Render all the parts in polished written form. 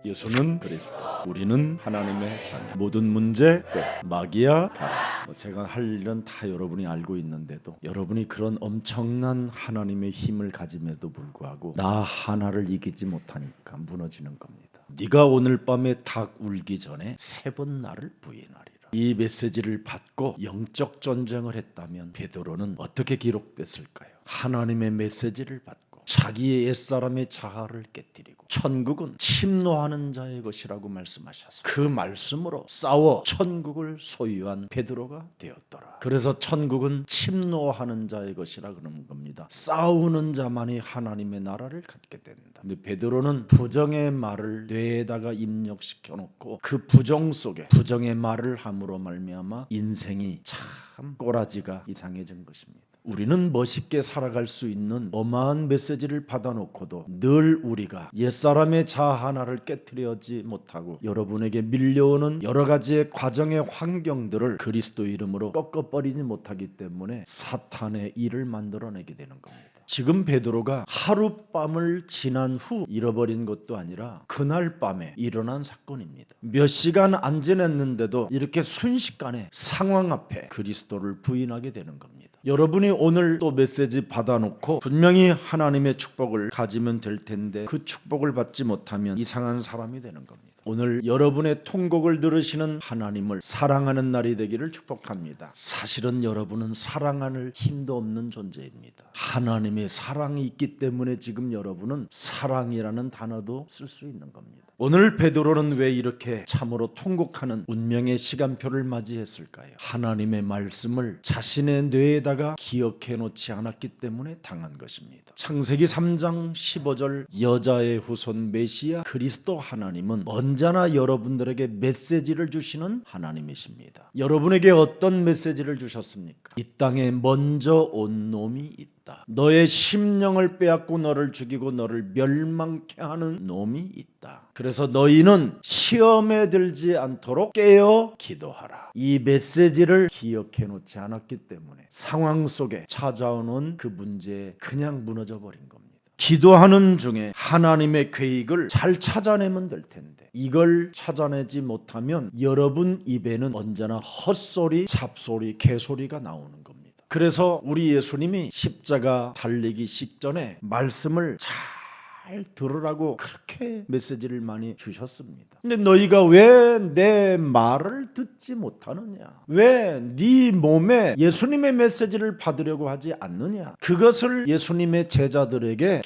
예수는 그리스도, 우리는 하나님의 자녀. 모든 문제 끝. 마귀야 가라. 제가 할 일은 다 여러분이 알고 있는데도 여러분이 그런 엄청난 하나님의 힘을 가짐에도 불구하고 나 하나를 이기지 못하니까 무너지는 겁니다. 네가 오늘 밤에 닭 울기 전에 3번 나를 부인하리라. 이 메시지를 받고 영적 전쟁을 했다면 베드로는 어떻게 기록됐을까요? 하나님의 메시지를 받고 자기의 옛사람의 자아를 깨뜨리고 천국은 침노하는 자의 것이라고 말씀하셔서 그 말씀으로 싸워 천국을 소유한 베드로가 되었더라. 그래서 천국은 침노하는 자의 것이라 그러는 겁니다. 싸우는 자만이 하나님의 나라를 갖게 된다. 근데 베드로는 부정의 말을 뇌에다가 입력시켜 놓고 그 부정 속에 부정의 말을 함으로 말미암아 인생이 참 꼬라지가 이상해진 것입니다. 우리는 멋있게 살아갈 수 있는 어마한 메시지를 받아놓고도 늘 우리가 옛사람의 자아 하나를 깨트리지 못하고 여러분에게 밀려오는 여러 가지의 과정의 환경들을 그리스도 이름으로 꺾어버리지 못하기 때문에 사탄의 일을 만들어내게 되는 겁니다. 지금 베드로가 하룻밤을 지난 후 잃어버린 것도 아니라 그날 밤에 일어난 사건입니다. 몇 시간 안 지냈는데도 이렇게 순식간에 상황 앞에 그리스도를 부인하게 되는 겁니다. 여러분이 오늘 또 메시지 받아놓고 분명히 하나님의 축복을 가지면 될 텐데 그 축복을 받지 못하면 이상한 사람이 되는 겁니다. 오늘 여러분의 통곡을 들으시는 하나님을 사랑하는 날이 되기를 축복합니다. 사실은 여러분은 사랑할 힘도 없는 존재입니다. 하나님의 사랑이 있기 때문에 지금 여러분은 사랑이라는 단어도 쓸 수 있는 겁니다. 오늘 베드로는 왜 이렇게 참으로 통곡하는 운명의 시간표를 맞이했을까요? 하나님의 말씀을 자신의 뇌에다가 기억해 놓지 않았기 때문에 당한 것입니다. 창세기 3장 15절 여자의 후손 메시아 그리스도 하나님은 언제나 여러분들에게 메시지를 주시는 하나님이십니다. 여러분에게 어떤 메시지를 주셨습니까? 이 땅에 먼저 온 놈이 있다. 너의 심령을 빼앗고 너를 죽이고 너를 멸망케 하는 놈이 있다. 그래서 너희는 시험에 들지 않도록 깨어 기도하라. 이 메시지를 기억해 놓지 않았기 때문에 상황 속에 찾아오는 그 문제에 그냥 무너져 버린 겁니다. 기도하는 중에 하나님의 계획을 잘 찾아내면 될 텐데 이걸 찾아내지 못하면 여러분 입에는 언제나 헛소리, 잡소리, 개소리가 나오는 겁니다. 그래서 우리 예수님이 십자가 달리기 직전에 말씀을 잘 들으라고 그렇게 메시지를 많이 주셨습니다. 근데 너희가 왜 내 말을 듣지 못하느냐? 왜 네 몸에 예수님의 메시지를 받으려고 하지 않느냐? 그것을 예수님의 제자들에게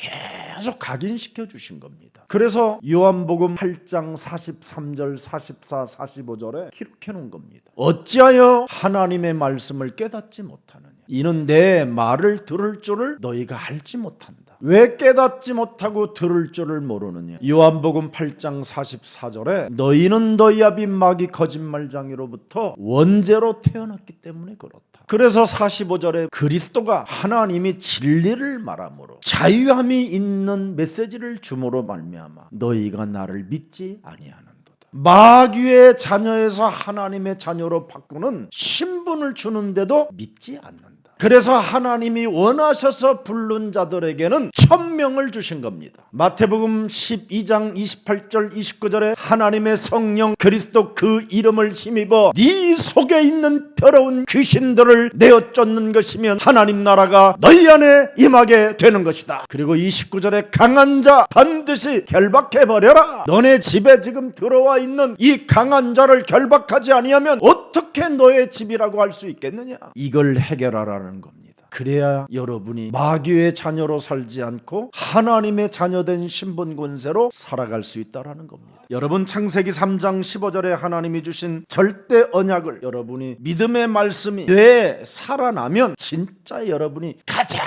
계속 각인시켜 주신 겁니다. 그래서 요한복음 8장 43절 44, 45절에 기록해 놓은 겁니다. 어찌하여 하나님의 말씀을 깨닫지 못하느냐? 이는 내 말을 들을 줄을 너희가 알지 못한다. 왜 깨닫지 못하고 들을 줄을 모르느냐? 요한복음 8장 44절에 너희는 너희 아비 마귀 거짓말장이로부터 원죄로 태어났기 때문에 그렇다. 그래서 45절에 그리스도가 하나님이 진리를 말함으로 자유함이 있는 메시지를 줌으로 말미암아 너희가 나를 믿지 아니하는도다. 마귀의 자녀에서 하나님의 자녀로 바꾸는 신분을 주는데도 믿지 않는다. 그래서 하나님이 원하셔서 부른 자들에게는 천명을 주신 겁니다. 마태복음 12장 28절 29절에 하나님의 성령 그리스도 그 이름을 힘입어 네 속에 있는 더러운 귀신들을 내어 쫓는 것이면 하나님 나라가 너희 안에 임하게 되는 것이다. 그리고 29절에 강한 자 반드시 결박해버려라. 너네 집에 지금 들어와 있는 이 강한 자를 결박하지 아니하면 어떻게 너의 집이라고 할 수 있겠느냐? 이걸 해결하라는 겁니다. 그래야 여러분이 마귀의 자녀로 살지 않고 하나님의 자녀된 신분 권세로 살아갈 수 있다는 겁니다. 여러분 창세기 3장 15절에 하나님이 주신 절대 언약을 여러분이 믿음의 말씀이 뇌에 살아나면 진짜 여러분이 가장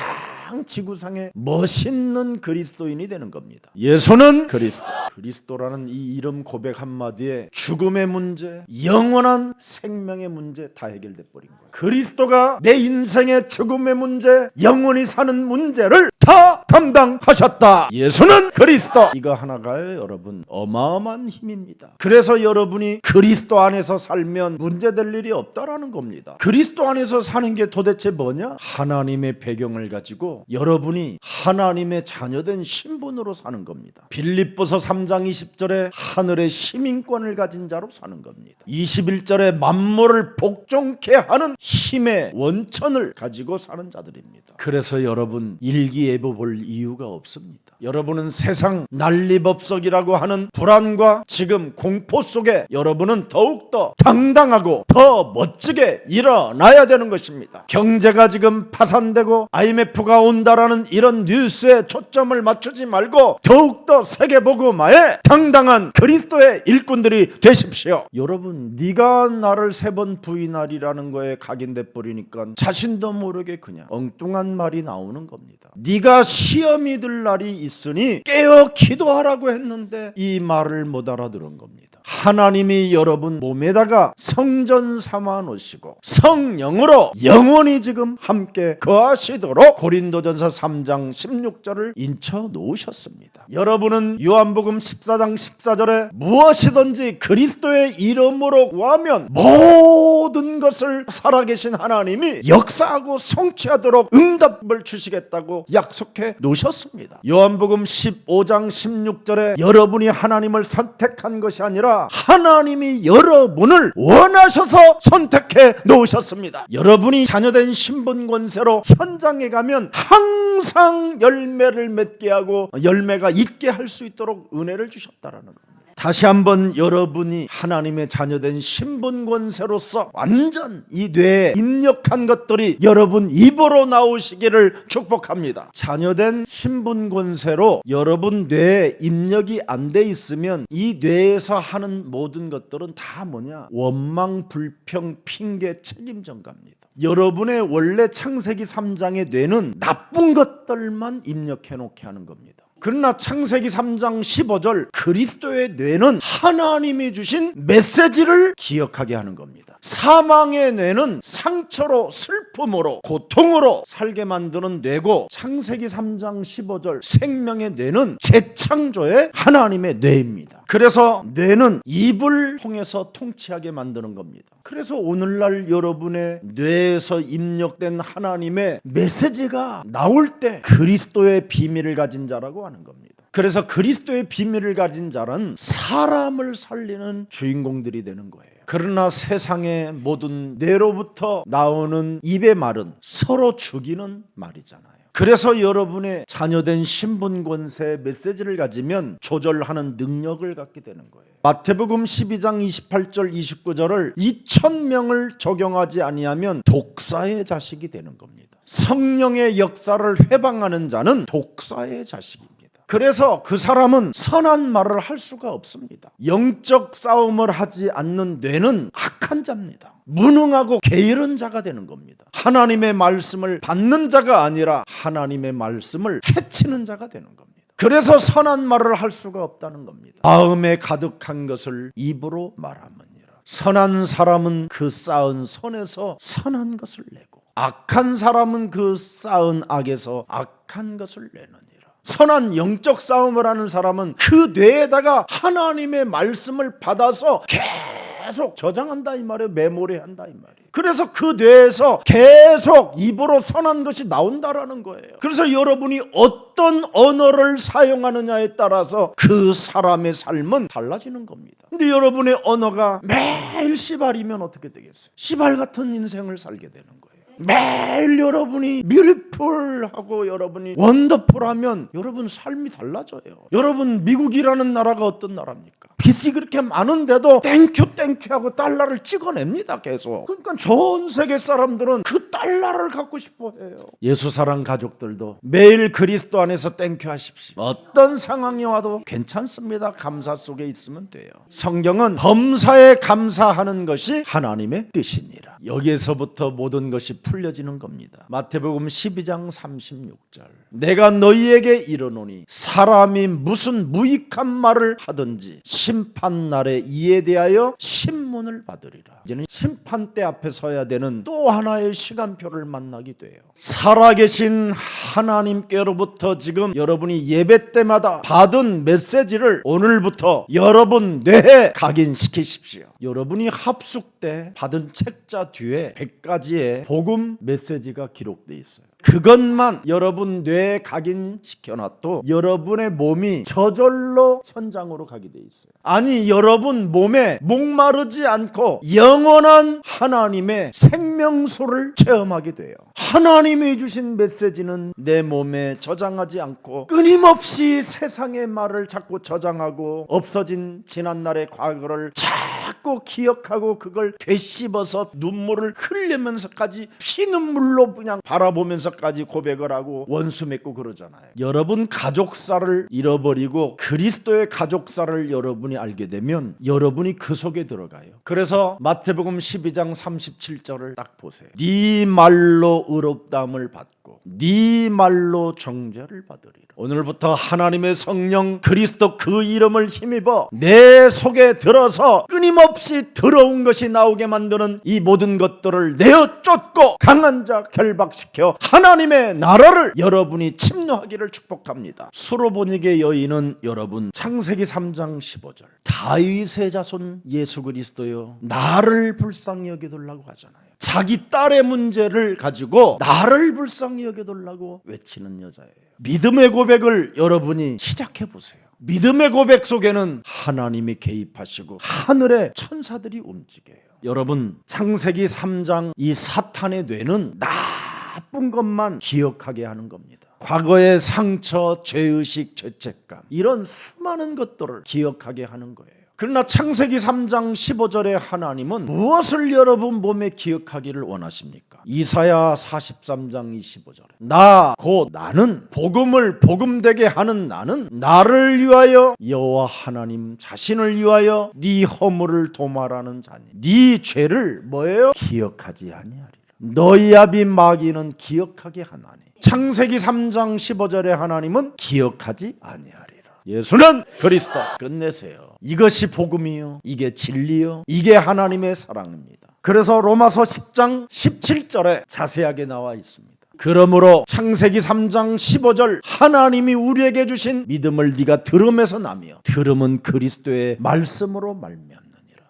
지구상에 멋있는 그리스도인이 되는 겁니다. 예수는 그리스도. 그리스도라는 이 이름 고백 한마디에 죽음의 문제, 영원한 생명의 문제 다 해결돼 버린 거예요. 그리스도가 내 인생의 죽음의 문제, 영원히 사는 문제를 다 감당하셨다. 예수는 그리스도. 이거 하나가요 여러분, 어마어마한 힘입니다. 그래서 여러분이 그리스도 안에서 살면 문제될 일이 없다라는 겁니다. 그리스도 안에서 사는 게 도대체 뭐냐? 하나님의 배경을 가지고 여러분이 하나님의 자녀된 신분으로 사는 겁니다. 빌립보서 3장 20절에 하늘의 시민권을 가진 자로 사는 겁니다. 21절에 만물을 복종케 하는 힘의 원천을 가지고 사는 자들입니다. 그래서 여러분 일기예보 볼 이유가 없습니다. 여러분은 세상 난리법석이라고 하는 불안과 지금 공포 속에 여러분은 더욱더 당당하고 더 멋지게 일어나야 되는 것입니다. 경제가 지금 파산되고 IMF가 온다라는 이런 뉴스에 초점을 맞추지 말고 더욱더 세계복음화에 당당한 그리스도의 일꾼들이 되십시오. 여러분, 네가 나를 3번 부인하리라는 거에 각인돼 버리니까 자신도 모르게 그냥 엉뚱한 말이 나오는 겁니다. 네가 시험이 들 날이 있으니 깨어 기도하라고 했는데 이 말을 못 알아들은 겁니다. 하나님이 여러분 몸에다가 성전 삼아 놓으시고 성령으로 영원히 지금 함께 거하시도록 고린도전서 3장 16절을 인쳐 놓으셨습니다. 여러분은 요한복음 14장 14절에 무엇이든지 그리스도의 이름으로 구하면 모든 것을 살아계신 하나님이 역사하고 성취하도록 응답을 주시겠다고 약속해 놓으셨습니다. 요한복음 15장 16절에 여러분이 하나님을 선택한 것이 아니라 하나님이 여러분을 원하셔서 선택해 놓으셨습니다. 여러분이 자녀된 신분 권세로 현장에 가면 항상 열매를 맺게 하고 열매가 있게 할 수 있도록 은혜를 주셨다라는 겁니다. 다시 한번 여러분이 하나님의 자녀된 신분 권세로서 완전 이 뇌에 입력한 것들이 여러분 입으로 나오시기를 축복합니다. 자녀된 신분 권세로 여러분 뇌에 입력이 안 돼 있으면 이 뇌에서 하는 모든 것들은 다 뭐냐? 원망, 불평, 핑계, 책임 전가입니다. 여러분의 원래 창세기 3장의 뇌는 나쁜 것들만 입력해 놓게 하는 겁니다. 그러나 창세기 3장 15절 그리스도의 뇌는 하나님이 주신 메시지를 기억하게 하는 겁니다. 사망의 뇌는 상처로 슬픔으로 고통으로 살게 만드는 뇌고 창세기 3장 15절 생명의 뇌는 재창조의 하나님의 뇌입니다. 그래서 뇌는 입을 통해서 통치하게 만드는 겁니다. 그래서 오늘날 여러분의 뇌에서 입력된 하나님의 메시지가 나올 때 그리스도의 비밀을 가진 자라고 하는 겁니다. 그래서 그리스도의 비밀을 가진 자는 사람을 살리는 주인공들이 되는 거예요. 그러나 세상의 모든 뇌로부터 나오는 입의 말은 서로 죽이는 말이잖아요. 그래서 여러분의 자녀된 신분 권세 메시지를 가지면 조절하는 능력을 갖게 되는 거예요. 마태복음 12장 28절 29절을 2,000명을 적용하지 아니하면 독사의 자식이 되는 겁니다. 성령의 역사를 회방하는 자는 독사의 자식입니다. 그래서 그 사람은 선한 말을 할 수가 없습니다. 영적 싸움을 하지 않는 뇌는 악한 자입니다. 무능하고 게으른 자가 되는 겁니다. 하나님의 말씀을 받는 자가 아니라 하나님의 말씀을 해치는 자가 되는 겁니다. 그래서 선한 말을 할 수가 없다는 겁니다. 마음에 가득한 것을 입으로 말하느니라. 선한 사람은 그 쌓은 선에서 선한 것을 내고 악한 사람은 그 쌓은 악에서 악한 것을 내느니라. 선한 영적 싸움을 하는 사람은 그 뇌에다가 하나님의 말씀을 받아서 계속 저장한다 이 말이에요. 메모리한다 이 말이에요. 그래서 그 뇌에서 계속 입으로 선한 것이 나온다라는 거예요. 그래서 여러분이 어떤 언어를 사용하느냐에 따라서 그 사람의 삶은 달라지는 겁니다. 근데 여러분의 언어가 매일 씨발이면 어떻게 되겠어요? 씨발 같은 인생을 살게 되는 거예요. 매일 여러분이 뮤리풀하고 여러분이 원더풀하면 여러분 삶이 달라져요. 여러분 미국이라는 나라가 어떤 나라입니까? 빚이 그렇게 많은데도 땡큐 하고 달러를 찍어냅니다. 계속. 그러니까 전 세계 사람들은 그 달러를 갖고 싶어 해요. 예수사랑 가족들도 매일 그리스도 안에서 땡큐 하십시오. 어떤 상황이 와도 괜찮습니다. 감사 속에 있으면 돼요. 성경은 범사에 감사하는 것이 하나님의 뜻이니라. 여기에서부터 모든 것이 풀려지는 겁니다. 마태복음 12장 36절 내가 너희에게 이르노니 사람이 무슨 무익한 말을 하든지 심판날에 이에 대하여 신문 심문을 받으리라. 이제는 심판대 앞에 서야 되는 또 하나의 시간표를 만나게 돼요. 살아계신 하나님께로부터 지금 여러분이 예배 때마다 받은 메시지를 오늘부터 여러분 뇌에 각인시키십시오. 여러분이 합숙 때 받은 책자 뒤에 100가지의 복음 메시지가 기록되어 있어요. 그것만 여러분 뇌에 각인시켜놔도 여러분의 몸이 저절로 현장으로 가게 돼 있어요. 아니, 여러분 몸에 목마르지 않고 영원한 하나님의 생명수를 체험하게 돼요. 하나님이 주신 메시지는 내 몸에 저장하지 않고 끊임없이 세상의 말을 자꾸 저장하고 없어진 지난날의 과거를 자꾸 기억하고 그걸 되씹어서 눈물을 흘리면서까지 피눈물로 그냥 바라보면서까지 고백을 하고 원수 맺고 그러잖아요. 여러분 가족사를 잃어버리고 그리스도의 가족사를 여러분이 알게 되면 여러분이 그 속에 들어가요. 그래서 마태복음 12장 37절을 딱 보세요. 네 말로 의롭다함을 받고 네 말로 정죄를 받으리라. 오늘부터 하나님의 성령 그리스도 그 이름을 힘입어 내 속에 들어서 끊임없이 더러운 것이 나오게 만드는 이 모든 것들을 내어 쫓고 강한 자 결박시켜 하나님의 나라를 여러분이 침노하기를 축복합니다. 수로보니게 여인은 여러분 창세기 3장 15절 다윗의 자손 예수 그리스도여 나를 불쌍히 여겨달라고 하잖아요. 자기 딸의 문제를 가지고 나를 불쌍히 여겨달라고 외치는 여자예요. 믿음의 고백을 여러분이 시작해 보세요. 믿음의 고백 속에는 하나님이 개입하시고 하늘의 천사들이 움직여요. 여러분 창세기 3장 이 사탄의 뇌는 나쁜 것만 기억하게 하는 겁니다. 과거의 상처, 죄의식, 죄책감 이런 수많은 것들을 기억하게 하는 거예요. 그러나 창세기 3장 15절에 하나님은 무엇을 여러분 몸에 기억하기를 원하십니까? 이사야 43장 25절에 나 곧 나는 복음을 복음되게 하는 나는 나를 위하여 여호와 하나님 자신을 위하여 네 허물을 도말하는 자니 네 죄를 뭐예요? 기억하지 아니하리라. 너희 아비 마귀는 기억하게 하나니. 창세기 3장 15절에 하나님은 기억하지 아니하리라. 예수는 그리스도. 끝내세요. 이것이 복음이요, 이게 진리요, 이게 하나님의 사랑입니다. 그래서 로마서 10장 17절에 자세하게 나와 있습니다. 그러므로 창세기 3장 15절 하나님이 우리에게 주신 믿음을 네가 들음에서 나며 들음은 그리스도의 말씀으로 말미암느니라.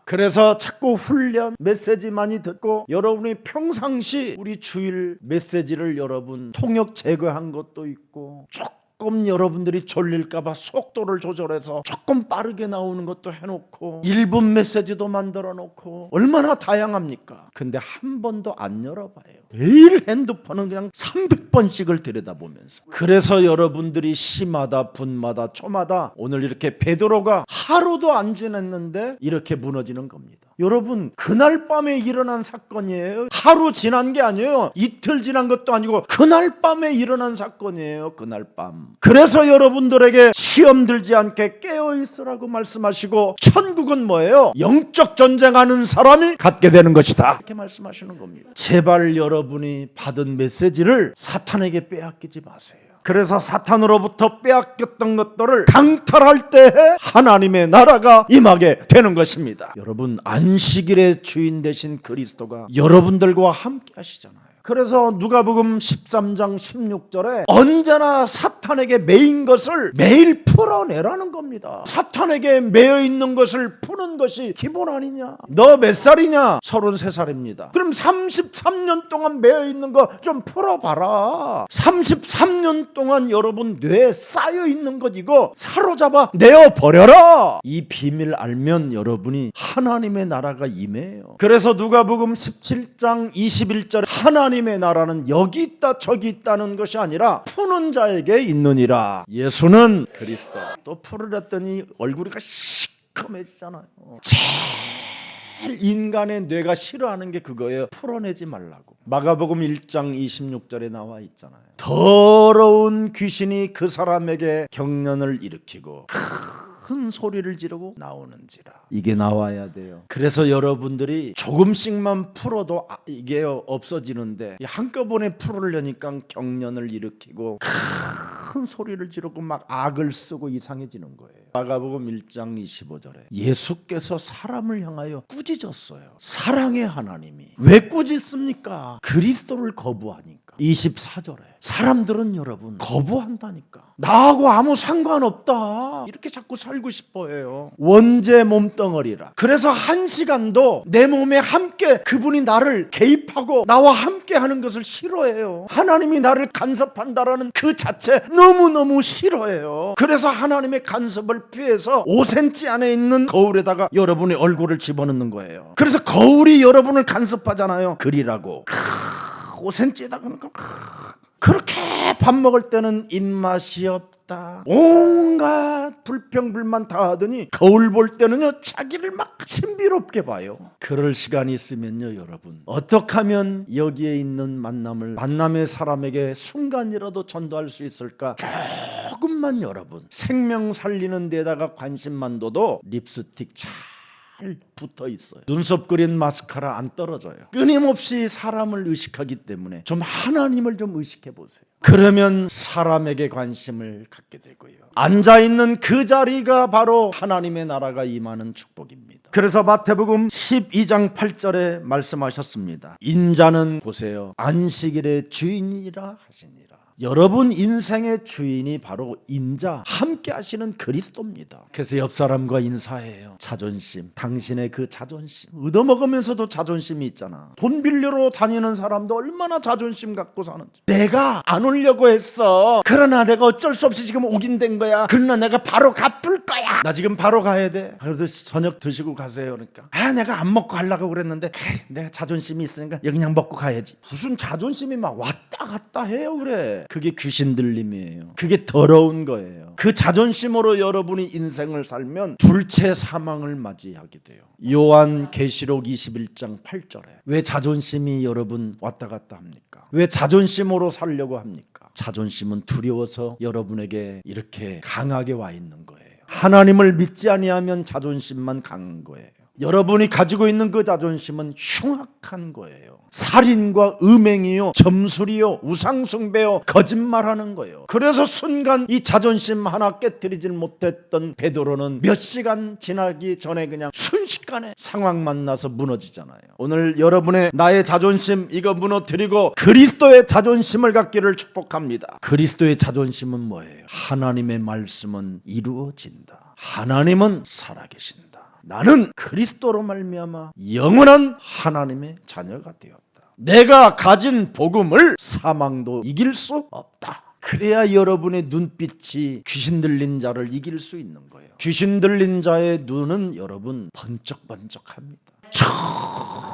그래서 자꾸 훈련 메시지 많이 듣고 여러분이 평상시 우리 주일 메시지를 여러분 통역 제거한 것도 있고 조금 여러분들이 졸릴까봐 속도를 조절해서 조금 빠르게 나오는 것도 해놓고 1분 메시지도 만들어 놓고 얼마나 다양합니까? 근데 한 번도 안 열어봐요. 매일 핸드폰은 그냥 300번씩을 들여다보면서. 그래서 여러분들이 시마다 분마다 초마다 오늘 이렇게 베드로가 하루도 안 지났는데 이렇게 무너지는 겁니다. 여러분 그날 밤에 일어난 사건이에요. 하루 지난 게 아니에요. 이틀 지난 것도 아니고 그날 밤에 일어난 사건이에요. 그날 밤. 그래서 여러분들에게 시험 들지 않게 깨어있으라고 말씀하시고 천국은 뭐예요? 영적 전쟁하는 사람이 갖게 되는 것이다. 이렇게 말씀하시는 겁니다. 제발 여러분이 받은 메시지를 사탄에게 빼앗기지 마세요. 그래서 사탄으로부터 빼앗겼던 것들을 강탈할 때 하나님의 나라가 임하게 되는 것입니다. 여러분 안식일의 주인 되신 그리스도가 여러분들과 함께 하시잖아요. 그래서 누가복음 13장 16절에 언제나 사탄에게 매인 것을 매일 풀어내라는 겁니다. 사탄에게 매여 있는 것을 푸는 것이 기본 아니냐? 너 몇 살이냐? 33살입니다. 그럼 33년 동안 매여 있는 거 좀 풀어봐라. 33년 동안 여러분 뇌에 쌓여 있는 것 이거 사로잡아 내어버려라. 이 비밀 알면 여러분이 하나님의 나라가 임해요. 그래서 누가복음 17장 21절에 하나님의 나라는 여기 있다 저기 있다는 것이 아니라 푸는 자에게 있느니라. 예수는 그리스도. 또 풀으랬더니 얼굴이 시커매지잖아요. 제일 인간의 뇌가 싫어하는 게 그거예요. 풀어내지 말라고. 마가복음 1장 26절에 나와 있잖아요. 더러운 귀신이 그 사람에게 경련을 일으키고 큰 소리를 지르고 나오는지라. 이게 나와야 돼요. 그래서 여러분들이 조금씩만 풀어도 이게 없어지는데 한꺼번에 풀으려니까 경련을 일으키고 큰 소리를 지르고 막 악을 쓰고 이상해지는 거예요. 마가복음 1장 25절에 예수께서 사람을 향하여 꾸짖었어요. 사랑의 하나님이 왜 꾸짖습니까? 그리스도를 거부하니까. 24절에 사람들은 여러분 거부한다니까. 나하고 아무 상관없다 이렇게 자꾸 살고 싶어 해요. 원죄 몸덩어리라. 그래서 한 시간도 내 몸에 함께 그분이 나를 개입하고 나와 함께 하는 것을 싫어해요. 하나님이 나를 간섭한다라는 그 자체 너무너무 싫어해요. 그래서 하나님의 간섭을 피해서 5cm 안에 있는 거울에다가 여러분의 얼굴을 집어넣는 거예요. 그래서 거울이 여러분을 간섭하잖아요. 그리라고 5cm에다 그러니까 그렇게 밥 먹을 때는 입맛이 없다. 온갖 불평불만 다 하더니 거울 볼 때는요 자기를 막 신비롭게 봐요. 그럴 시간이 있으면요 여러분 어떻게 하면 여기에 있는 만남의 사람에게 순간이라도 전도할 수 있을까? 조금만 여러분 생명 살리는 데다가 관심만 둬도 립스틱 잘 붙어 있어요. 눈썹 그린 마스카라 안 떨어져요. 끊임없이 사람을 의식하기 때문에 좀 하나님을 좀 의식해 보세요. 그러면 사람에게 관심을 갖게 되고요. 앉아있는 그 자리가 바로 하나님의 나라가 임하는 축복입니다. 그래서 마태복음 12장 8절에 말씀하셨습니다. 인자는 보세요. 안식일의 주인이라 하시니라. 여러분 인생의 주인이 바로 인자 함께 하시는 그리스도입니다. 그래서 옆 사람과 인사해요. 자존심, 당신의 그 자존심 얻어먹으면서도 자존심이 있잖아. 돈 빌려러 다니는 사람도 얼마나 자존심 갖고 사는지. 내가 안 오려고 했어. 그러나 내가 어쩔 수 없이 지금 오긴 된 거야. 그러나 내가 바로 갚을 거야. 나 지금 바로 가야 돼. 그래도 저녁 드시고 가세요. 그러니까 내가 안 먹고 가려고 그랬는데 그래, 내가 자존심이 있으니까 그냥 먹고 가야지. 무슨 자존심이 막 왔다 갔다 해요. 그래. 그게 귀신 들림이에요. 그게 더러운 거예요. 그 자존심으로 여러분이 인생을 살면 둘째 사망을 맞이하게 돼요. 요한 계시록 21장 8절에 왜 자존심이 여러분 왔다 갔다 합니까? 왜 자존심으로 살려고 합니까? 자존심은 두려워서 여러분에게 이렇게 강하게 와 있는 거예요. 하나님을 믿지 아니하면 자존심만 강한 거예요. 여러분이 가지고 있는 그 자존심은 흉악한 거예요. 살인과 음행이요, 점술이요, 우상숭배요, 거짓말하는 거예요. 그래서 순간 이 자존심 하나 깨뜨리질 못했던 베드로는 몇 시간 지나기 전에 그냥 순식간에 상황 만나서 무너지잖아요. 오늘 여러분의 나의 자존심 이거 무너뜨리고 그리스도의 자존심을 갖기를 축복합니다. 그리스도의 자존심은 뭐예요? 하나님의 말씀은 이루어진다. 하나님은 살아계신다. 나는 그리스도로 말미암아 영원한 하나님의 자녀가 되었다. 내가 가진 복음을 사망도 이길 수 없다. 그래야 여러분의 눈빛이 귀신 들린 자를 이길 수 있는 거예요. 귀신 들린 자의 눈은 여러분 번쩍번쩍합니다.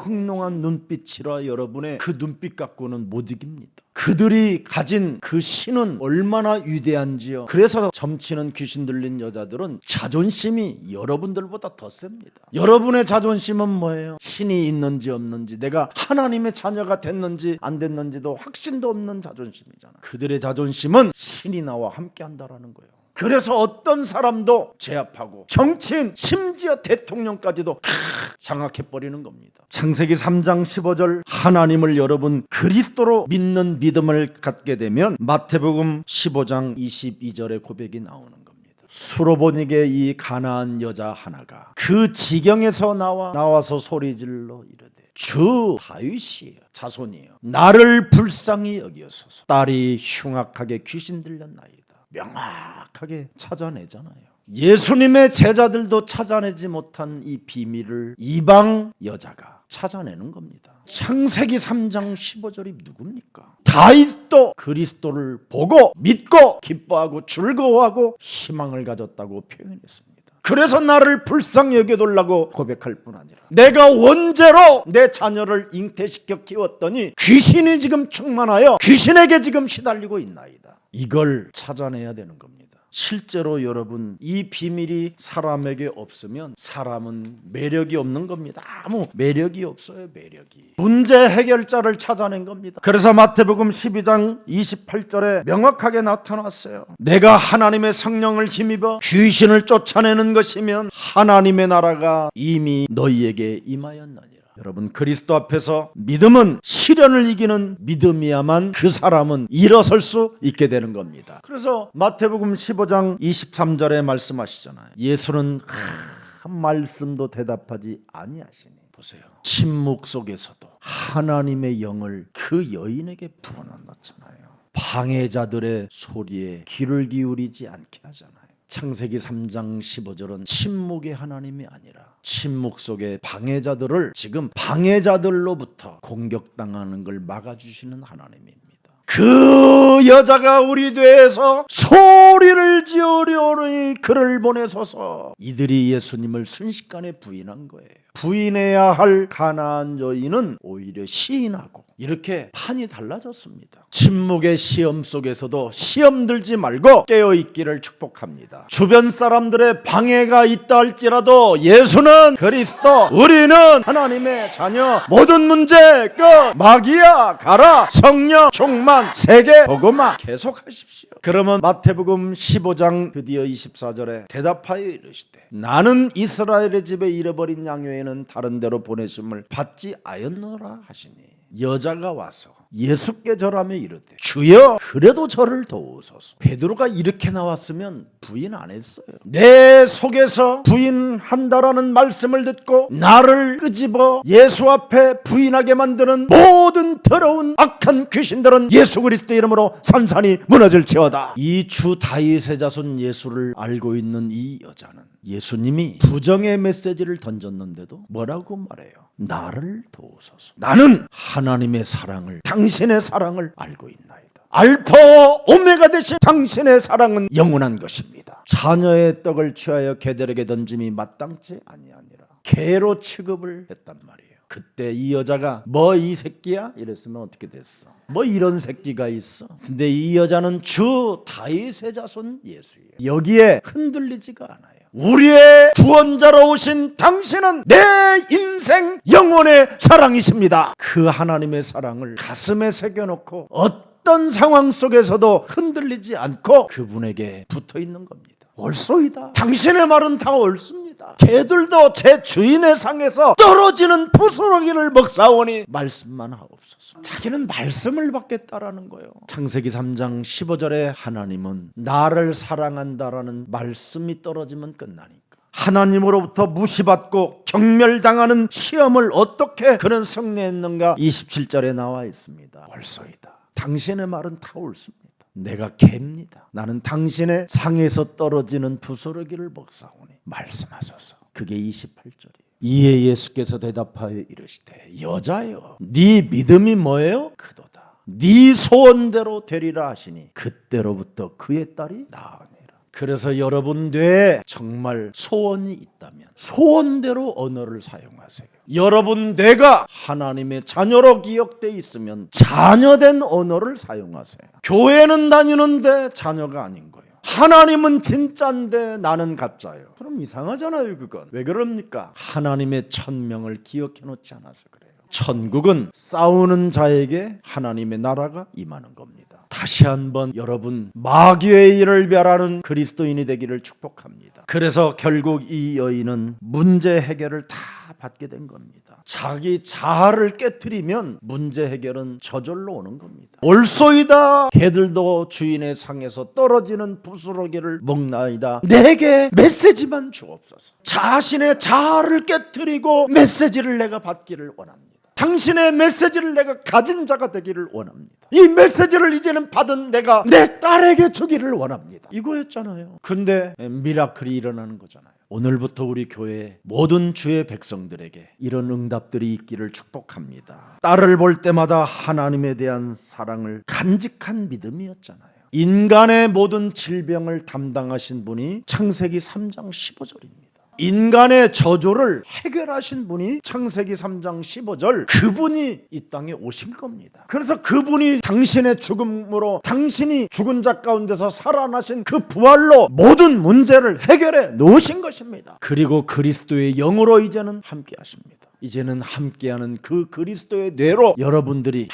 청롱한 눈빛이라 여러분의 그 눈빛 갖고는 못 이깁니다. 그들이 가진 그 신은 얼마나 위대한지요. 그래서 점치는 귀신 들린 여자들은 자존심이 여러분들보다 더 셉니다. 여러분의 자존심은 뭐예요? 신이 있는지 없는지, 내가 하나님의 자녀가 됐는지 안 됐는지도 확신도 없는 자존심이잖아. 그들의 자존심은 신이 나와 함께 한다라는 거예요. 그래서 어떤 사람도 제압하고 정치인 심지어 대통령까지도 장악해버리는 겁니다. 창세기 3장 15절 하나님을 여러분 그리스도로 믿는 믿음을 갖게 되면 마태복음 15장 22절의 고백이 나오는 겁니다. 수로보닉의 이 가나안 여자 하나가 그 지경에서 나와서 소리질러 이르되 주 다윗이 자손이여 나를 불쌍히 여기소서. 딸이 흉악하게 귀신 들렸나이다. 명확하게 찾아내잖아요. 예수님의 제자들도 찾아내지 못한 이 비밀을 이방 여자가 찾아내는 겁니다. 창세기 3장 15절이 누굽니까? 다윗도 그리스도를 보고 믿고 기뻐하고 즐거워하고 희망을 가졌다고 표현했습니다. 그래서 나를 불쌍히 여겨달라고 고백할 뿐 아니라 내가 원죄로 내 자녀를 잉태시켜 키웠더니 귀신이 지금 충만하여 귀신에게 지금 시달리고 있나이다. 이걸 찾아내야 되는 겁니다. 실제로 여러분 이 비밀이 사람에게 없으면 사람은 매력이 없는 겁니다. 아무 매력이 없어요. 매력이. 문제 해결자를 찾아낸 겁니다. 그래서 마태복음 12장 28절에 명확하게 나타났어요. 내가 하나님의 성령을 힘입어 귀신을 쫓아내는 것이면 하나님의 나라가 이미 너희에게 임하였느니라. 여러분, 그리스도 앞에서 믿음은 시련을 이기는 믿음이야만 그 사람은 일어설 수 있게 되는 겁니다. 그래서 마태복음 15장 23절에 말씀하시잖아요. 예수는 한 말씀도 대답하지 아니하시니. 보세요. 침묵 속에서도 하나님의 영을 그 여인에게 불어넣었잖아요. 방해자들의 소리에 귀를 기울이지 않게 하잖아요. 창세기 3장 15절은 침묵의 하나님이 아니라 침묵 속에 방해자들을 지금 방해자들로부터 공격당하는 걸 막아주시는 하나님입니다. 그 여자가 우리 뒤에서 소리를 지으려니 그를 보내소서. 이들이 예수님을 순식간에 부인한 거예요. 부인해야 할 가나안 여인은 오히려 시인하고 이렇게 판이 달라졌습니다. 침묵의 시험 속에서도 시험 들지 말고 깨어있기를 축복합니다. 주변 사람들의 방해가 있다 할지라도 예수는 그리스도, 우리는 하나님의 자녀, 모든 문제 끝, 마귀야 가라, 성령 충만, 세계 복음화 계속하십시오. 그러면 마태복음 15장 드디어 24절에 대답하여 이르시되 나는 이스라엘의 집에 잃어버린 양 외에는 다른 데로 보내심을 받지 아였노라 하시니, 여자가 와서 예수께 절하며 이르되 주여 그래도 저를 도우소서. 베드로가 이렇게 나왔으면 부인 안 했어요. 내 속에서 부인한다라는 말씀을 듣고 나를 끄집어 예수 앞에 부인하게 만드는 모든 더러운 악한 귀신들은 예수 그리스도 이름으로 산산이 무너질지어다. 이 주 다윗의 자손 예수를 알고 있는 이 여자는 예수님이 부정의 메시지를 던졌는데도 뭐라고 말해요? 나를 도우소서. 나는 하나님의 사랑을, 당신의 사랑을 알고 있나이다. 알파 오메가 되신 당신의 사랑은 영원한 것입니다. 자녀의 떡을 취하여 개들에게 던짐이 마땅치 아니하니라. 개로 취급을 했단 말이에요. 그때 이 여자가 뭐 이 새끼야? 이랬으면 어떻게 됐어? 뭐 이런 새끼가 있어? 근데 이 여자는 주 다윗의 자손 예수예요. 여기에 흔들리지가 않아요. 우리의 구원자로 오신 당신은 내 인생 영혼의 사랑이십니다. 그 하나님의 사랑을 가슴에 새겨놓고 어떤 상황 속에서도 흔들리지 않고 그분에게 붙어있는 겁니다. 옳소이다. 당신의 말은 다 옳습니다. 개들도 제 주인의 상에서 떨어지는 부스러기를 먹사오니 말씀만 하옵소서. 자기는 말씀을 받겠다라는 거예요. 창세기 3장 15절에 하나님은 나를 사랑한다라는 말씀이 떨어지면 끝나니까, 하나님으로부터 무시받고 경멸당하는 시험을 어떻게 그는 승리했는가 27절에 나와 있습니다. 옳소이다. 당신의 말은 다 옳습니다. 내가 개입니다. 나는 당신의 상에서 떨어지는 부스러기를 먹사오니 말씀하소서. 그게 28절이에요. 이에 예수께서 대답하여 이르시되 여자여 네 믿음이 뭐예요? 크도다. 네 소원대로 되리라 하시니 그때로부터 그의 딸이 나으니라. 그래서 여러분 뇌에 정말 소원이 있다면 소원대로 언어를 사용하세요. 여러분 뇌가 하나님의 자녀로 기억되어 있으면 자녀된 언어를 사용하세요. 교회는 다니는데 자녀가 아닌 거예요. 하나님은 진짜인데 나는 가짜예요. 그럼 이상하잖아요. 그건 왜 그럽니까? 하나님의 천명을 기억해 놓지 않아서 그래요. 천국은 싸우는 자에게 하나님의 나라가 임하는 겁니다. 다시 한번 여러분 마귀의 일을 멸하는 그리스도인이 되기를 축복합니다. 그래서 결국 이 여인은 문제 해결을 다 받게 된 겁니다. 자기 자아를 깨트리면 문제 해결은 저절로 오는 겁니다. 옳소이다. 개들도 주인의 상에서 떨어지는 부스러기를 먹나이다. 내게 메시지만 주옵소서. 자신의 자아를 깨트리고 메시지를 내가 받기를 원합니다. 당신의 메시지를 내가 가진 자가 되기를 원합니다. 이 메시지를 이제는 받은 내가 내 딸에게 주기를 원합니다. 이거였잖아요. 근데 미라클이 일어나는 거잖아요. 오늘부터 우리 교회 모든 주의 백성들에게 이런 응답들이 있기를 축복합니다. 딸을 볼 때마다 하나님에 대한 사랑을 간직한 믿음이었잖아요. 인간의 모든 질병을 담당하신 분이 창세기 3장 15절입니다. 인간의 저주를 해결하신 분이 창세기 3장 15절, 그분이 이 땅에 오실 겁니다. 그래서 그분이 당신의 죽음으로 당신이 죽은 자 가운데서 살아나신 그 부활로 모든 문제를 해결해 놓으신 것입니다. 그리고 그리스도의 영으로 이제는 함께 하십니다. 이제는 함께하는 그 그리스도의 뇌로 여러분들이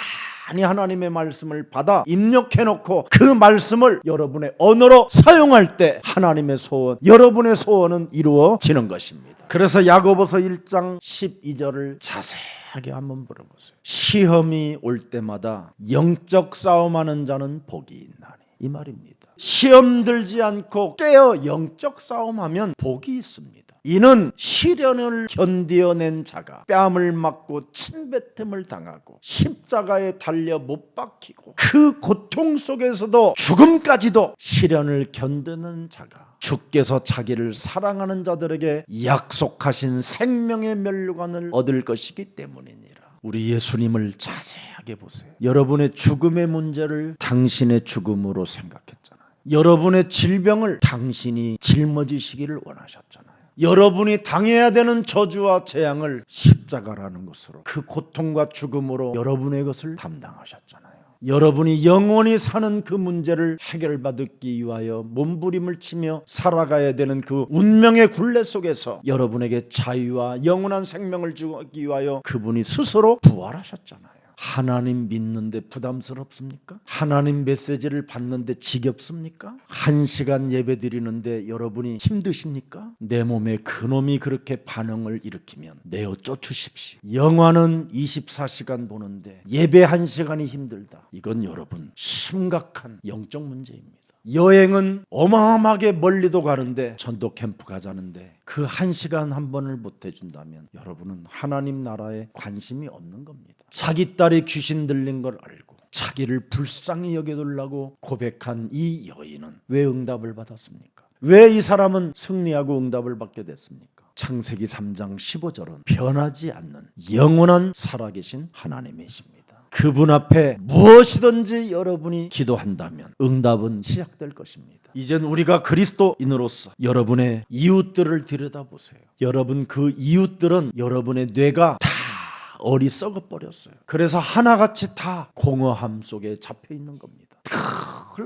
많이 하나님의 말씀을 받아 입력해놓고 그 말씀을 여러분의 언어로 사용할 때 하나님의 소원, 여러분의 소원은 이루어지는 것입니다. 그래서 야고보서 1장 12절을 자세하게 한번 물어보세요. 시험이 올 때마다 영적 싸움하는 자는 복이 있나니, 이 말입니다. 시험 들지 않고 깨어 영적 싸움하면 복이 있습니다. 이는 시련을 견디어낸 자가 뺨을 맞고 침뱉음을 당하고 십자가에 달려 못 박히고 그 고통 속에서도 죽음까지도 시련을 견디는 자가 주께서 자기를 사랑하는 자들에게 약속하신 생명의 멸류관을 얻을 것이기 때문이니라. 우리 예수님을 자세하게 보세요. 여러분의 죽음의 문제를 당신의 죽음으로 생각했잖아요. 여러분의 질병을 당신이 짊어지시기를 원하셨잖아요. 여러분이 당해야 되는 저주와 재앙을 십자가라는 것으로, 그 고통과 죽음으로 여러분의 것을 담당하셨잖아요. 여러분이 영원히 사는 그 문제를 해결받기 위하여 몸부림을 치며 살아가야 되는 그 운명의 굴레 속에서 여러분에게 자유와 영원한 생명을 주기 위하여 그분이 스스로 부활하셨잖아요. 하나님 믿는데 부담스럽습니까? 하나님 메시지를 받는데 지겹습니까? 1시간 예배 드리는데 여러분이 힘드십니까? 내 몸에 그놈이 그렇게 반응을 일으키면 내어 쫓으십시오. 영화는 24시간 보는데 예배 1시간이 힘들다. 이건 여러분 심각한 영적 문제입니다. 여행은 어마어마하게 멀리도 가는데 전도 캠프 가자는데 그 1시간 한 번을 못 해준다면 여러분은 하나님 나라에 관심이 없는 겁니다. 자기 딸이 귀신 들린 걸 알고 자기를 불쌍히 여겨달라고 고백한 이 여인은 왜 응답을 받았습니까? 왜 이 사람은 승리하고 응답을 받게 됐습니까? 창세기 3장 15절은 변하지 않는 영원한 살아계신 하나님이십니다. 그분 앞에 무엇이든지 여러분이 기도한다면 응답은 시작될 것입니다. 이젠 우리가 그리스도인으로서 여러분의 이웃들을 들여다보세요. 여러분 그 이웃들은 여러분의 뇌가 다 어리석어 버렸어요. 그래서 하나같이 다 공허함 속에 잡혀 있는 겁니다.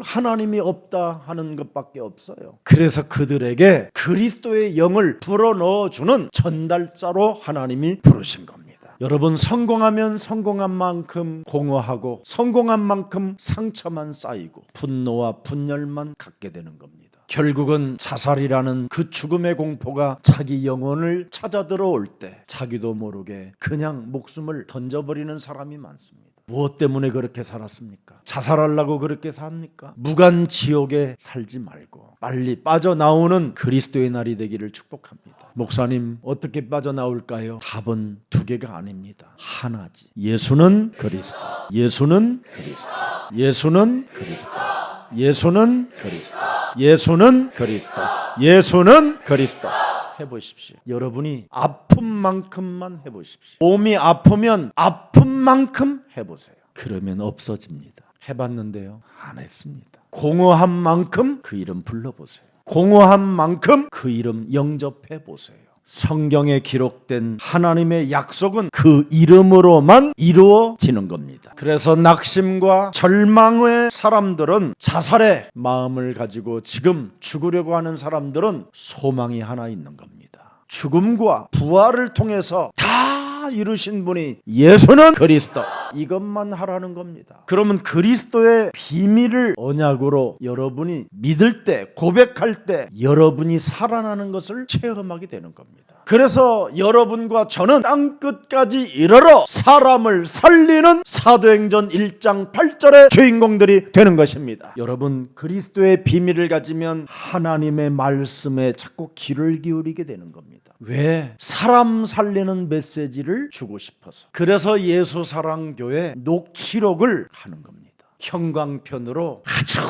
하나님이 없다 하는 것밖에 없어요. 그래서 그들에게 그리스도의 영을 불어넣어주는 전달자로 하나님이 부르신 겁니다. 여러분 성공하면 성공한 만큼 공허하고 성공한 만큼 상처만 쌓이고 분노와 분열만 갖게 되는 겁니다. 결국은 자살이라는 그 죽음의 공포가 자기 영혼을 찾아 들어올 때 자기도 모르게 그냥 목숨을 던져버리는 사람이 많습니다. 무엇 때문에 그렇게 살았습니까? 자살하려고 그렇게 삽니까? 무간 지옥에 살지 말고 빨리 빠져나오는 그리스도의 날이 되기를 축복합니다. 목사님 어떻게 빠져나올까요? 답은 2개가 아닙니다. 하나지. 예수는 그리스도. 예수는 그리스도. 예수는 그리스도. 예수는 그리스도. 예수는 그리스도. 예수는 그리스도. 해보십시오. 여러분이 아픈 만큼만 해보십시오. 몸이 아프면 아픈 만큼 해보세요. 그러면 없어집니다. 해봤는데요, 안 했습니다. 공허한 만큼 그 이름 불러보세요. 공허한 만큼 그 이름 영접해보세요. 성경에 기록된 하나님의 약속은 그 이름으로만 이루어지는 겁니다. 그래서 낙심과 절망의 사람들은, 자살의 마음을 가지고 지금 죽으려고 하는 사람들은 소망이 하나 있는 겁니다. 죽음과 부활을 통해서 다 이루신 분이 예수는 그리스도, 이것만 하라는 겁니다. 그러면 그리스도의 비밀을 언약으로 여러분이 믿을 때, 고백할 때 여러분이 살아나는 것을 체험하게 되는 겁니다. 그래서 여러분과 저는 땅끝까지 이르러 사람을 살리는 사도행전 1장 8절의 주인공들이 되는 것입니다. 여러분 그리스도의 비밀을 가지면 하나님의 말씀에 자꾸 귀를 기울이게 되는 겁니다. 왜? 사람 살리는 메시지를 주고 싶어서. 그래서 예수사랑교회 녹취록을 하는 겁니다. 형광펜으로 아주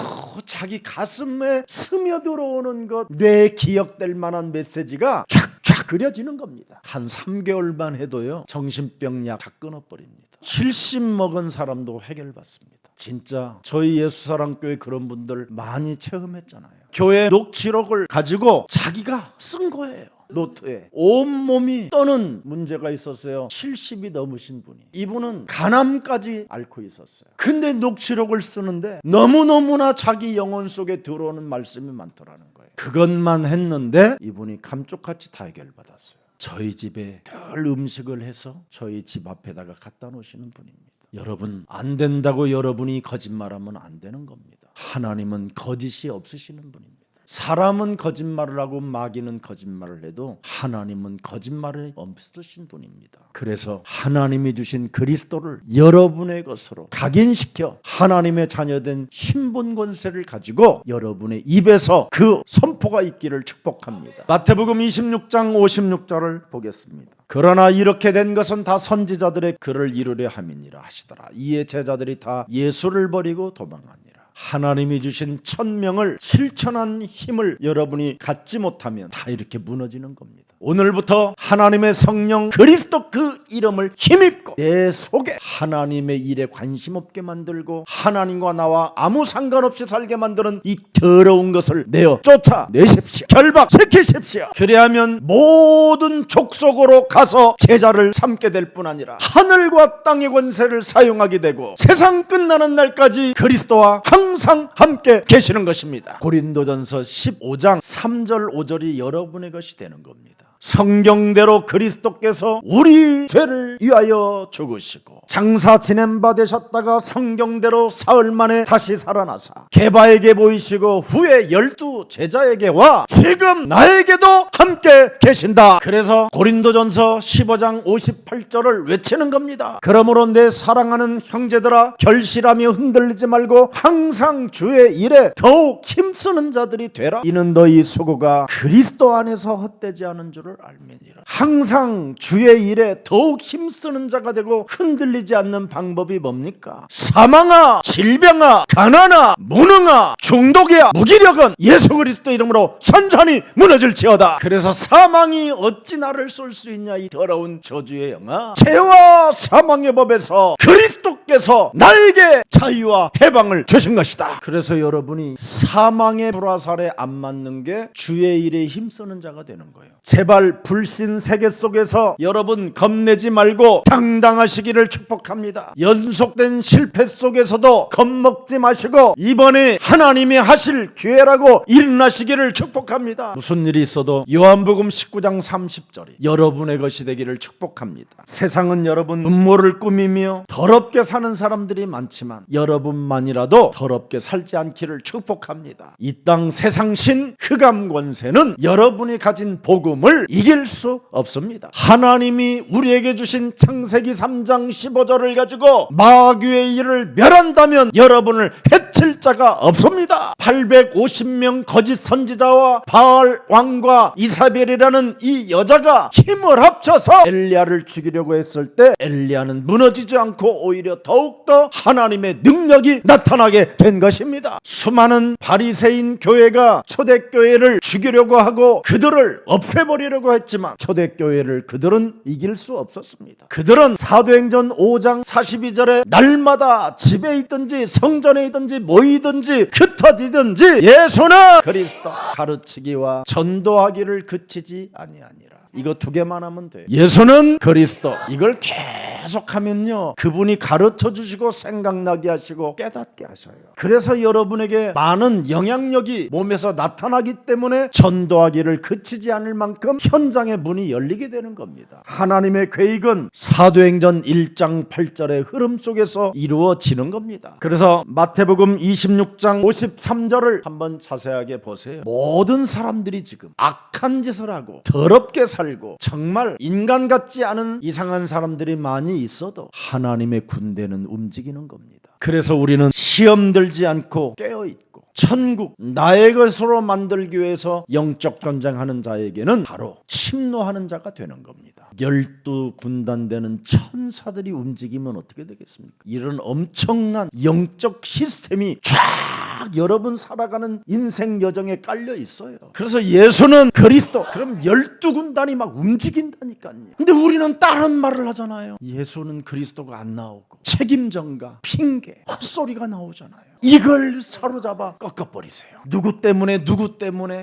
자기 가슴에 스며들어오는 것, 뇌에 기억될 만한 메시지가 쫙쫙 그려지는 겁니다. 한 3개월만 해도요 정신병 약 다 끊어버립니다. 70 먹은 사람도 해결받습니다. 진짜 저희 예수사랑교회 그런 분들 많이 체험했잖아요. 교회 녹취록을 가지고 자기가 쓴 거예요. 노트에 온몸이 떠는 문제가 있었어요. 70이 넘으신 분이. 이분은 간암까지 앓고 있었어요. 근데 녹취록을 쓰는데 너무너무나 자기 영혼 속에 들어오는 말씀이 많더라는 거예요. 그것만 했는데 이분이 감쪽같이 다 해결받았어요. 저희 집에 늘 음식을 해서 저희 집 앞에다가 갖다 놓으시는 분입니다. 여러분 안 된다고 여러분이 거짓말하면 안 되는 겁니다. 하나님은 거짓이 없으시는 분입니다. 사람은 거짓말을 하고 마귀는 거짓말을 해도 하나님은 거짓말에 없으신 분입니다. 그래서 하나님이 주신 그리스도를 여러분의 것으로 각인시켜 하나님의 자녀된 신분 권세를 가지고 여러분의 입에서 그 선포가 있기를 축복합니다. 마태복음 26장 56절을 보겠습니다. 그러나 이렇게 된 것은 다 선지자들의 글을 이루려 함이니라 하시더라. 이에 제자들이 다 예수를 버리고 도망하니라. 하나님이 주신 천명을 실천한 힘을 여러분이 갖지 못하면 다 이렇게 무너지는 겁니다. 오늘부터 하나님의 성령 그리스도 그 이름을 힘입고 내 속에 하나님의 일에 관심 없게 만들고 하나님과 나와 아무 상관없이 살게 만드는 이 더러운 것을 내어 쫓아내십시오. 결박시키십시오. 그래야면 모든 족속으로 가서 제자를 삼게 될 뿐 아니라 하늘과 땅의 권세를 사용하게 되고 세상 끝나는 날까지 그리스도와 항상 함께 계시는 것입니다. 고린도전서 15장 3절 5절이 여러분의 것이 되는 겁니다. 성경대로 그리스도께서 우리 죄를 위하여 죽으시고 장사 지낸 바 되셨다가 성경대로 사흘 만에 다시 살아나사 게바에게 보이시고 후에 12 제자에게 와 지금 나에게도 함께 계신다. 그래서 고린도전서 15장 58절을 외치는 겁니다. 그러므로 내 사랑하는 형제들아 결실하며 흔들리지 말고 항상 주의 일에 더욱 힘쓰는 자들이 되라. 이는 너희 수고가 그리스도 안에서 헛되지 않은 줄을 알면이라. 항상 주의 일에 더욱 힘쓰는 자가 되고 흔들리지 않는 방법이 뭡니까? 사망아, 질병아, 가난아, 무능아, 중독이야, 무기력은 예수 그리스도 이름으로 선전히 무너질지어다. 그래서 사망이 어찌 나를 쏠 수 있냐 이 더러운 저주의 영아. 죄와 사망의 법에서 그리스도께서 나에게 자유와 해방을 주신 것이다. 그래서 여러분이 사망의 불화살에 안 맞는 게 주의 일에 힘쓰는 자가 되는 거예요. 제발 불신 세계 속에서 여러분 겁내지 말고 당당하시기를 축복합니다. 연속된 실패 속에서도 겁먹지 마시고 이번에 하나님이 하실 기회라고 일어나시기를 축복합니다. 무슨 일이 있어도 요한복음 19장 30절이 여러분의 것이 되기를 축복합니다. 세상은 여러분 음모를 꾸미며 더럽게 사는 사람들이 많지만 여러분만이라도 더럽게 살지 않기를 축복합니다. 이 땅 세상신 흑암 권세는 여러분이 가진 복음을 이길 수 없습니다. 하나님이 우리에게 주신 창세기 3장 15절을 가지고 마귀의 일을 멸한다면 여러분을 해칠 자가 없습니다. 850명 거짓 선지자와 바알 왕과 이사벨이라는 이 여자가 힘을 합쳐서 엘리야를 죽이려고 했을 때 엘리야는 무너지지 않고 오히려 더욱더 하나님의 능력이 나타나게 된 것입니다. 수많은 바리새인 교회가 초대교회를 죽이려고 하고 그들을 없애버리려고 했지만 초대교회를 그들은 이길 수 없었습니다. 그들은 사도행전 5장 42절에 날마다 집에 있든지 성전에 있든지 모이든지 흩어지든지 예수는 그리스도 가르치기와 전도하기를 그치지 아니하니라. 이거 두 개만 하면 돼요. 예수는 그리스도. 이걸 계속하면요 그분이 가르쳐 주시고 생각나게 하시고 깨닫게 하셔요. 그래서 여러분에게 많은 영향력이 몸에서 나타나기 때문에 전도하기를 그치지 않을 만큼 현장의 문이 열리게 되는 겁니다. 하나님의 계획은 사도행전 1장 8절의 흐름 속에서 이루어지는 겁니다. 그래서 마태복음 26장 53절을 한번 자세하게 보세요. 모든 사람들이 지금 악한 짓을 하고 더럽게 살고 정말 인간 같지 않은 이상한 사람들이 많이 있어도 하나님의 군대는 움직이는 겁니다. 그래서 우리는 시험 들지 않고 깨어있고 천국 나의 것으로 만들기 위해서 영적 전쟁하는 자에게는 바로 침노하는 자가 되는 겁니다. 12군단 되는 천사들이 움직이면 어떻게 되겠습니까? 이런 엄청난 영적 시스템이 쫙 여러분 살아가는 인생 여정에 깔려 있어요. 그래서 예수는 그리스도. 그럼 12군단이 막 움직인다니까요. 근데 우리는 다른 말을 하잖아요. 예수는 그리스도가 안 나오고 책임전가, 핑계, 헛소리가 나오잖아요. 이걸 사로잡아 꺾어버리세요. 누구 때문에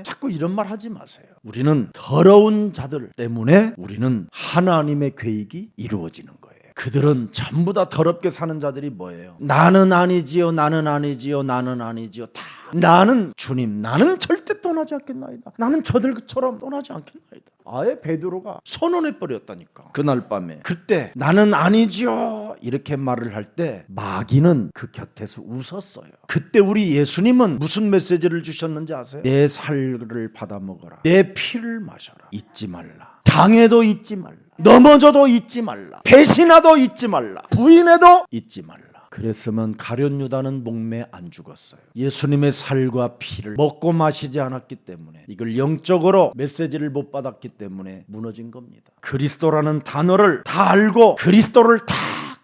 자꾸 이런 말 하지 마세요. 우리는 더러운 자들 때문에 우리는 하나님의 계획이 이루어지는 거예요. 그들은 전부 다 더럽게 사는 자들이 뭐예요? 나는 아니지요, 나는 아니지요, 나는 아니지요. 다 나는 주님, 나는 절대 떠나지 않겠나이다. 나는 저들처럼 떠나지 않겠나이다. 아예 베드로가 선언해 버렸다니까. 그날 밤에. 그때 나는 아니지요 이렇게 말을 할 때 마귀는 그 곁에서 웃었어요. 그때 우리 예수님은 무슨 메시지를 주셨는지 아세요? 내 살을 받아 먹어라. 내 피를 마셔라. 잊지 말라. 당해도 잊지 말라. 넘어져도 잊지 말라. 배신하도 잊지 말라. 부인해도 잊지 말라. 그랬으면 가룟 유다는 목매 안 죽었어요. 예수님의 살과 피를 먹고 마시지 않았기 때문에, 이걸 영적으로 메시지를 못 받았기 때문에 무너진 겁니다. 그리스도라는 단어를 다 알고 그리스도를 다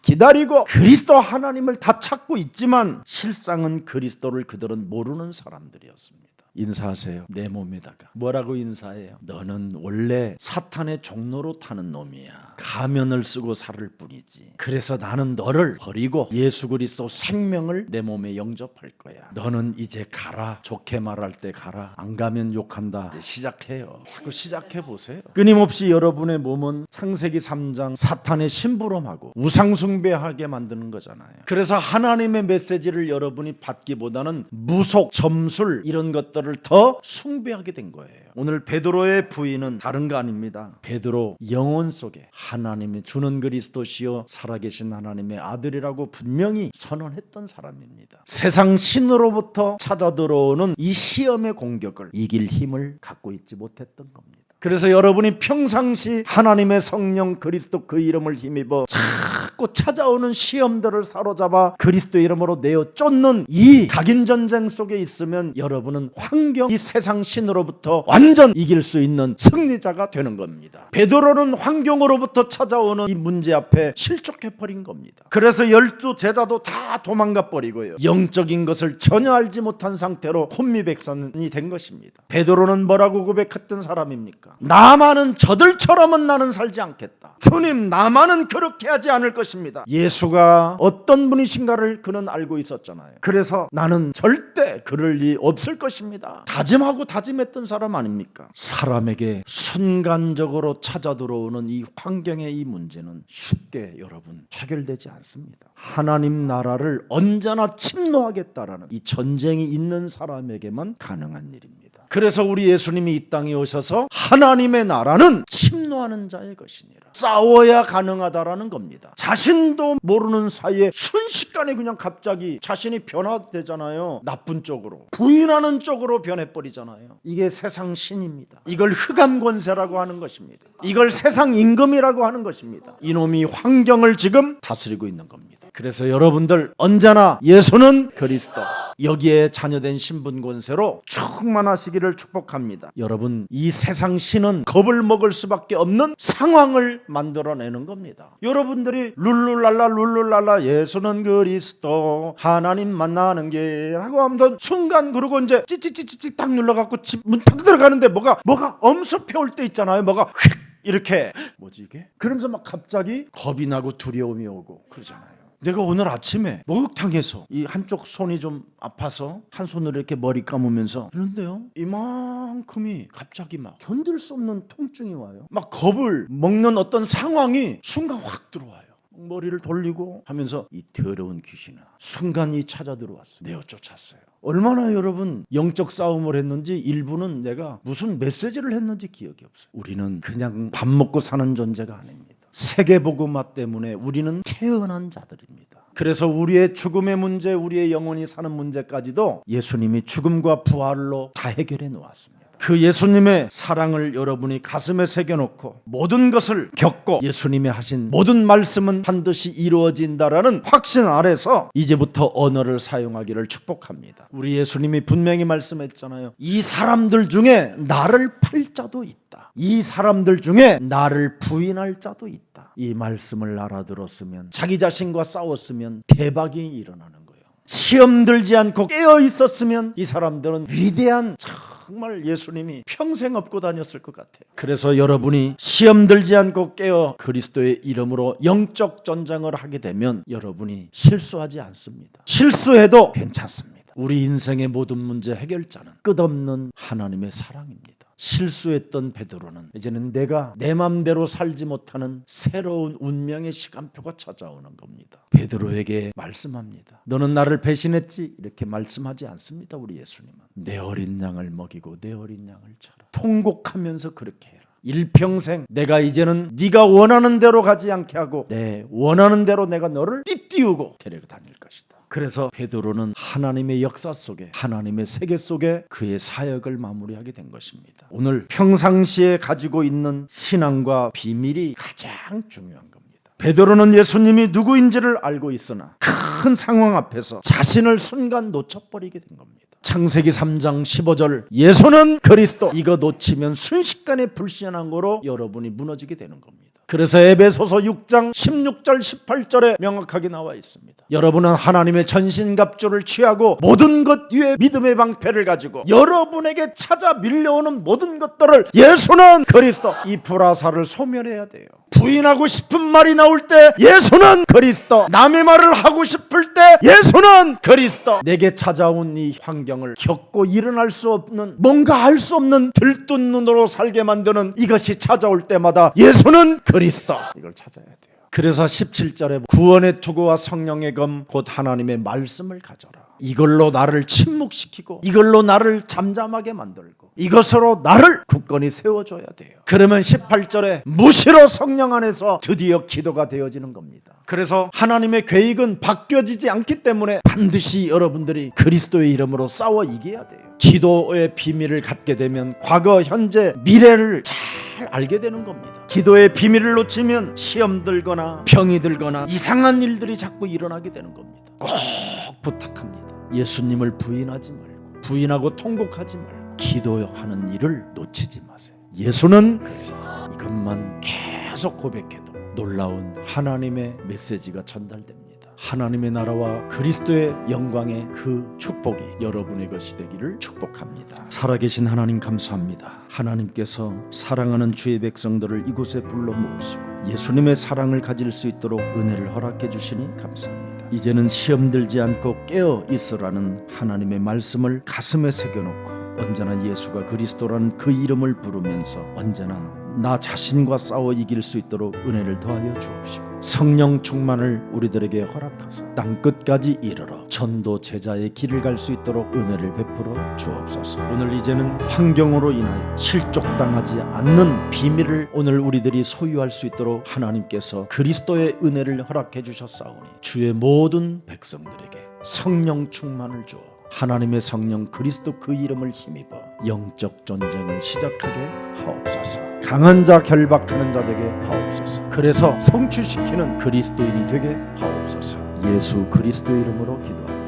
기다리고 그리스도 하나님을 다 찾고 있지만 실상은 그리스도를 그들은 모르는 사람들이었습니다. 인사하세요. 내 몸에다가 뭐라고 인사해요? 너는 원래 사탄의 종로로 타는 놈이야. 가면을 쓰고 살을 뿐이지. 그래서 나는 너를 버리고 예수 그리스도 생명을 내 몸에 영접할 거야. 너는 이제 가라. 좋게 말할 때 가라. 안 가면 욕한다. 이제 시작해요. 자꾸 시작해 보세요. 끊임없이 여러분의 몸은 창세기 3장 사탄의 심부름하고 우상숭배하게 만드는 거잖아요. 그래서 하나님의 메시지를 여러분이 받기보다는 무속, 점술 이런 것들을 더 숭배하게 된 거예요. 오늘 베드로의 부인은 다른 거 아닙니다. 베드로 영혼 속에 하나님이 주는 그리스도시요 살아계신 하나님의 아들이라고 분명히 선언했던 사람입니다. 세상 신으로부터 찾아 들어오는 이 시험의 공격을 이길 힘을 갖고 있지 못했던 겁니다. 그래서 여러분이 평상시 하나님의 성령 그리스도 그 이름을 힘입어 자꾸 찾아오는 시험들을 사로잡아 그리스도 이름으로 내어 쫓는 이 각인 전쟁 속에 있으면 여러분은 환경, 이 세상 신으로부터 완전 이길 수 있는 승리자가 되는 겁니다. 베드로는 환경으로부터 찾아오는 이 문제 앞에 실족해버린 겁니다. 그래서 12 제자도 다 도망가 버리고요. 영적인 것을 전혀 알지 못한 상태로 혼미백산이 된 것입니다. 베드로는 뭐라고 고백했던 사람입니까? 나만은 저들처럼은 나는 살지 않겠다. 주님, 나만은 그렇게 하지 않을 것입니다. 예수가 어떤 분이신가를 그는 알고 있었잖아요. 그래서 나는 절대 그럴 리 없을 것입니다. 다짐하고 다짐했던 사람 아닙니까? 사람에게 순간적으로 찾아 들어오는 이 환경의 이 문제는 쉽게 여러분 해결되지 않습니다. 하나님 나라를 언제나 침노하겠다라는 이 전쟁이 있는 사람에게만 가능한 일입니다. 그래서 우리 예수님이 이 땅에 오셔서 하나님의 나라는 침노하는 자의 것이니라. 싸워야 가능하다라는 겁니다. 자신도 모르는 사이에 순식간에 그냥 갑자기 자신이 변화되잖아요. 나쁜 쪽으로, 부인하는 쪽으로 변해버리잖아요. 이게 세상 신입니다. 이걸 흑암 권세라고 하는 것입니다. 이걸 세상 임금이라고 하는 것입니다. 이놈이 환경을 지금 다스리고 있는 겁니다. 그래서 여러분들 언제나 예수는 그리스도, 여기에 자녀된 신분 권세로 충만하시기를 축복합니다. 여러분, 이 세상 신은 겁을 먹을 수밖에 없는 상황을 만들어내는 겁니다. 여러분들이 룰루랄라 예수는 그리스도 하나님 만나는 게 하고 하면 순간 그러고 이제 찌찌찌찌 딱 눌러갖고 집 문 탁 들어가는데 뭐가 엄습해 올 때 있잖아요. 뭐가 휙 이렇게 뭐지 이게? 그러면서 막 갑자기 겁이 나고 두려움이 오고 그러잖아요. 내가 오늘 아침에 목욕탕에서 이 한쪽 손이 좀 아파서 한 손으로 이렇게 머리 감으면서 그런데요, 이만큼이 갑자기 막 견딜 수 없는 통증이 와요. 막 겁을 먹는 어떤 상황이 순간 확 들어와요. 머리를 돌리고 하면서 이 더러운 귀신아, 순간이 찾아 들어왔어. 내어 쫓았어요. 얼마나 여러분 영적 싸움을 했는지, 일부는 내가 무슨 메시지를 했는지 기억이 없어요. 우리는 그냥 밥 먹고 사는 존재가 아닙니다. 세계복음화 때문에 우리는 태어난 자들입니다. 그래서 우리의 죽음의 문제, 우리의 영혼이 사는 문제까지도 예수님이 죽음과 부활로 다 해결해 놓았습니다. 그 예수님의 사랑을 여러분이 가슴에 새겨놓고 모든 것을 겪고 예수님이 하신 모든 말씀은 반드시 이루어진다라는 확신 아래서 이제부터 언어를 사용하기를 축복합니다. 우리 예수님이 분명히 말씀했잖아요. 이 사람들 중에 나를 팔 자도 있다. 이 사람들 중에 나를 부인할 자도 있다. 이 말씀을 알아들었으면, 자기 자신과 싸웠으면 대박이 일어나는 거예요. 시험 들지 않고 깨어 있었으면 이 사람들은 위대한, 정말 예수님이 평생 업고 다녔을 것 같아요. 그래서 여러분이 시험 들지 않고 깨어 그리스도의 이름으로 영적 전쟁을 하게 되면 여러분이 실수하지 않습니다. 실수해도 괜찮습니다. 우리 인생의 모든 문제 해결자는 끝없는 하나님의 사랑입니다. 실수했던 베드로는 이제는 내가 내 맘대로 살지 못하는 새로운 운명의 시간표가 찾아오는 겁니다. 베드로에게 말씀합니다. 너는 나를 배신했지? 이렇게 말씀하지 않습니다. 우리 예수님은 내 어린 양을 먹이고 내 어린 양을 쳐라. 통곡하면서 그렇게 해라. 일평생 내가 이제는 네가 원하는 대로 가지 않게 하고 내 원하는 대로 내가 너를 띠띠우고 데려다닐 것이다. 그래서 베드로는 하나님의 역사 속에, 하나님의 세계 속에 그의 사역을 마무리하게 된 것입니다. 오늘 평상시에 가지고 있는 신앙과 비밀이 가장 중요한 겁니다. 베드로는 예수님이 누구인지를 알고 있으나 큰 상황 앞에서 자신을 순간 놓쳐버리게 된 겁니다. 창세기 3장 15절 예수는 그리스도, 이거 놓치면 순식간에 불신한 거로 여러분이 무너지게 되는 겁니다. 그래서 에베소서 6장 16절 18절에 명확하게 나와 있습니다. 여러분은 하나님의 전신갑주를 취하고 모든 것 위에 믿음의 방패를 가지고 여러분에게 찾아 밀려오는 모든 것들을 예수는 그리스도, 이 불화살을 소멸해야 돼요. 부인하고 싶은 말이 나올 때 예수는 그리스도, 남의 말을 하고 싶을 때 예수는 그리스도, 내게 찾아온 이 환경을 겪고 일어날 수 없는, 뭔가 할 수 없는 들뜬 눈으로 살게 만드는 이것이 찾아올 때마다 예수는 그리스도, 이걸 찾아야 돼요. 그래서 17절에 구원의 투구와 성령의 검 곧 하나님의 말씀을 가져라. 이걸로 나를 침묵시키고 이걸로 나를 잠잠하게 만들고 이것으로 나를 굳건히 세워줘야 돼요. 그러면 18절에 무시로 성령 안에서 드디어 기도가 되어지는 겁니다. 그래서 하나님의 계획은 바뀌어지지 않기 때문에 반드시 여러분들이 그리스도의 이름으로 싸워 이겨야 돼요. 기도의 비밀을 갖게 되면 과거, 현재, 미래를 잘 알게 되는 겁니다. 기도의 비밀을 놓치면 시험 들거나 병이 들거나 이상한 일들이 자꾸 일어나게 되는 겁니다. 꼭 부탁합니다. 예수님을 부인하지 말고, 부인하고 통곡하지 말고 기도하는 일을 놓치지 마세요. 예수는 그리스도, 이것만 계속 고백해도 놀라운 하나님의 메시지가 전달됩니다. 하나님의 나라와 그리스도의 영광의 그 축복이 여러분의 것이 되기를 축복합니다. 살아계신 하나님 감사합니다. 하나님께서 사랑하는 주의 백성들을 이곳에 불러 모으시고 예수님의 사랑을 가질 수 있도록 은혜를 허락해 주시니 감사합니다. 이제는 시험 들지 않고 깨어 있으라는 하나님의 말씀을 가슴에 새겨놓고 언제나 예수가 그리스도라는 그 이름을 부르면서 언제나 나 자신과 싸워 이길 수 있도록 은혜를 더하여 주옵시고 성령 충만을 우리들에게 허락하사 땅끝까지 이르러 전도 제자의 길을 갈 수 있도록 은혜를 베풀어 주옵소서. 오늘 이제는 환경으로 인하여 실족당하지 않는 비밀을 오늘 우리들이 소유할 수 있도록 하나님께서 그리스도의 은혜를 허락해 주셨사오니 주의 모든 백성들에게 성령 충만을 주어 하나님의 성령 그리스도 그 이름을 힘입어 영적 전쟁을 시작하게 하옵소서. 강한 자 결박하는 자 되게 하옵소서. 그래서 성취시키는 그리스도인이 되게 하옵소서. 예수 그리스도 이름으로 기도합니다.